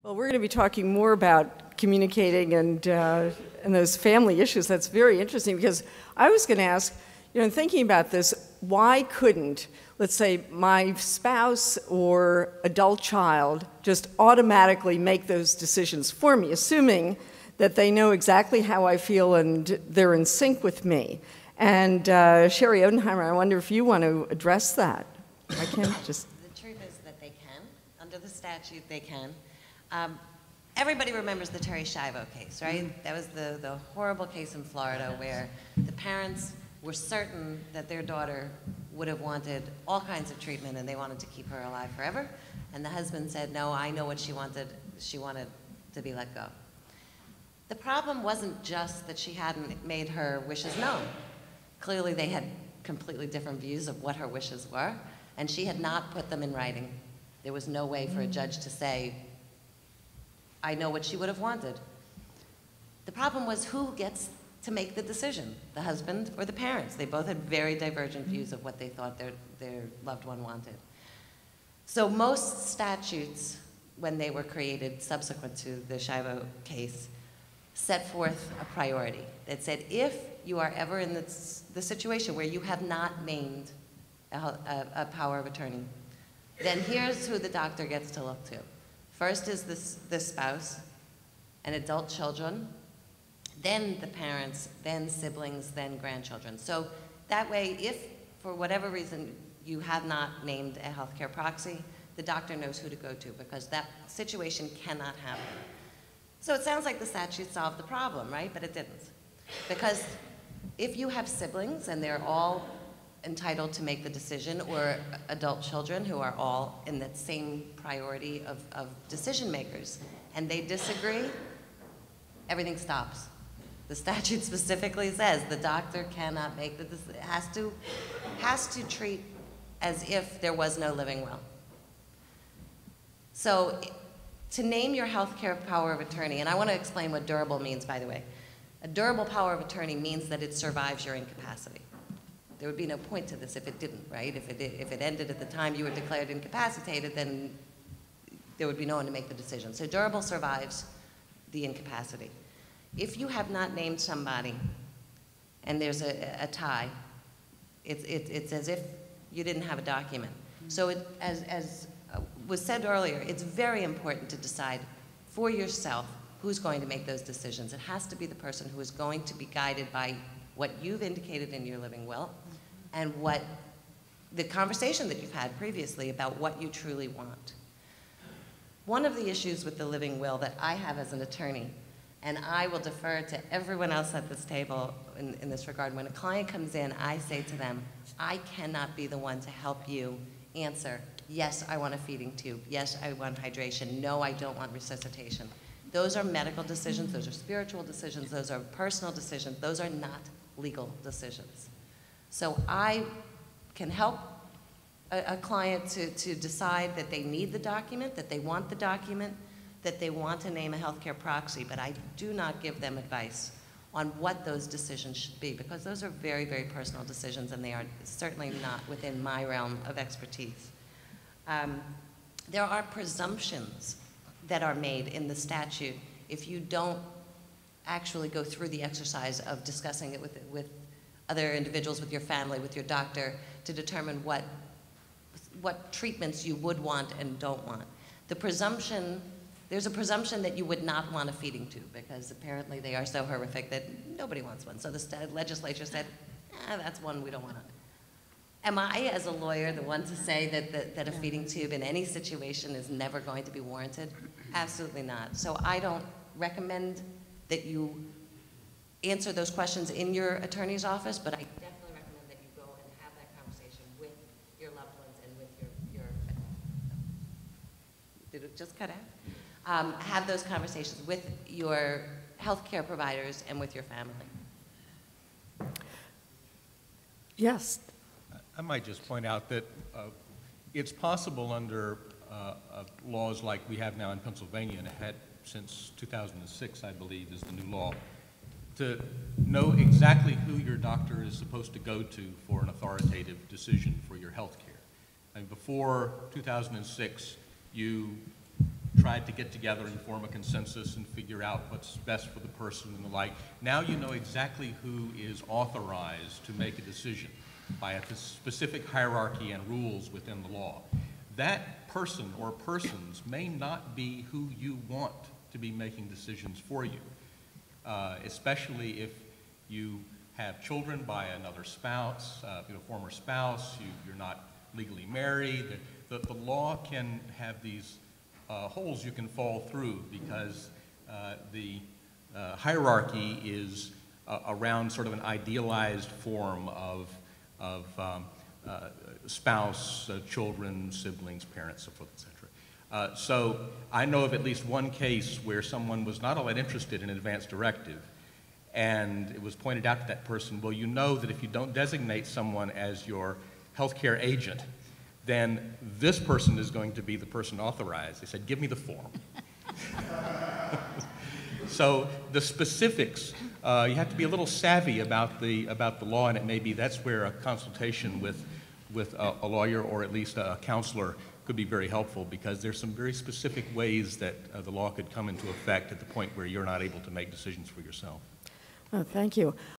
Well, we're going to be talking more about communicating and those family issues. That's very interesting because I was going to ask, in thinking about this, why couldn't, let's say, my spouse or adult child just automatically make those decisions for me, assuming that they know exactly how I feel and they're in sync with me? And Shari Odenheimer, I wonder if you want to address that. I can't just... The truth is that they can. Under the statute, they can. Everybody remembers the Terry Schiavo case, right? Mm-hmm. That was the horrible case in Florida where the parents were certain that their daughter would have wanted all kinds of treatment and they wanted to keep her alive forever. And the husband said, no, I know what she wanted. She wanted to be let go. The problem wasn't just that she hadn't made her wishes known. Clearly they had completely different views of what her wishes were, and she had not put them in writing. There was no way for a judge to say, I know what she would have wanted. The problem was who gets to make the decision, the husband or the parents? They both had very divergent views of what they thought their loved one wanted. So most statutes, when they were created subsequent to the Schiavo case, set forth a priority that said if you are ever in the situation where you have not named a power of attorney, then here's who the doctor gets to look to. First is the spouse and adult children, then the parents, then siblings, then grandchildren. So that way, if for whatever reason you have not named a healthcare proxy, the doctor knows who to go to because that situation cannot happen. So it sounds like the statute solved the problem, right? But it didn't. Because if you have siblings and they're all entitled to make the decision, or adult children who are all in that same priority of decision makers, and they disagree, everything stops. The statute specifically says the doctor cannot make the decision, has to treat as if there was no living will. So to name your healthcare power of attorney, and I want to explain what durable means, by the way. A durable power of attorney means that it survives your incapacity. There would be no point to this if it didn't, right? If it ended at the time you were declared incapacitated, then there would be no one to make the decision. So durable survives the incapacity. If you have not named somebody and there's a tie, it's as if you didn't have a document. So as was said earlier, it's very important to decide for yourself who's going to make those decisions. It has to be the person who is going to be guided by what you've indicated in your living will and what the conversation that you've had previously about what you truly want. One of the issues with the living will that I have as an attorney, and I will defer to everyone else at this table in this regard, when a client comes in, I say to them, I cannot be the one to help you answer, yes, I want a feeding tube, yes, I want hydration, no, I don't want resuscitation. Those are medical decisions, those are spiritual decisions, those are personal decisions, those are not legal decisions. So I can help a client to decide that they need the document, that they want the document, that they want to name a healthcare proxy, but I do not give them advice on what those decisions should be, because those are very, very personal decisions and they are certainly not within my realm of expertise. There are presumptions that are made in the statute if you don't actually go through the exercise of discussing it with other individuals, with your family, with your doctor, to determine what treatments you would want and don't want. The presumption, there's a presumption that you would not want a feeding tube because apparently they are so horrific that nobody wants one. So the legislature said, that's one we don't want. Am I, as a lawyer, the one to say that a feeding tube in any situation is never going to be warranted? Absolutely not. So I don't recommend that you answer those questions in your attorney's office, but I definitely recommend that you go and have that conversation with your loved ones and with your did it just cut out? Have those conversations with your healthcare providers and with your family. Yes. I might just point out that it's possible under laws like we have now in Pennsylvania and had since 2006, I believe, is the new law, to know exactly who your doctor is supposed to go to for an authoritative decision for your health care. And before 2006, you tried to get together and form a consensus and figure out what's best for the person and the like. Now you know exactly who is authorized to make a decision by a specific hierarchy and rules within the law. That person or persons may not be who you want to be making decisions for you, especially if you have children by another spouse, former spouse, you're not legally married. The law can have these holes you can fall through because the hierarchy is around sort of an idealized form of spouse, children, siblings, parents, so forth, etc. So I know of at least one case where someone was not all that interested in an advance directive, and it was pointed out to that person, well, you know that if you don't designate someone as your healthcare agent, then this person is going to be the person authorized. They said, give me the form. So the specifics, you have to be a little savvy about the law, and it may be that's where a consultation with a lawyer or at least a counselor could be very helpful, because there's some very specific ways that the law could come into effect at the point where you're not able to make decisions for yourself. Oh, thank you.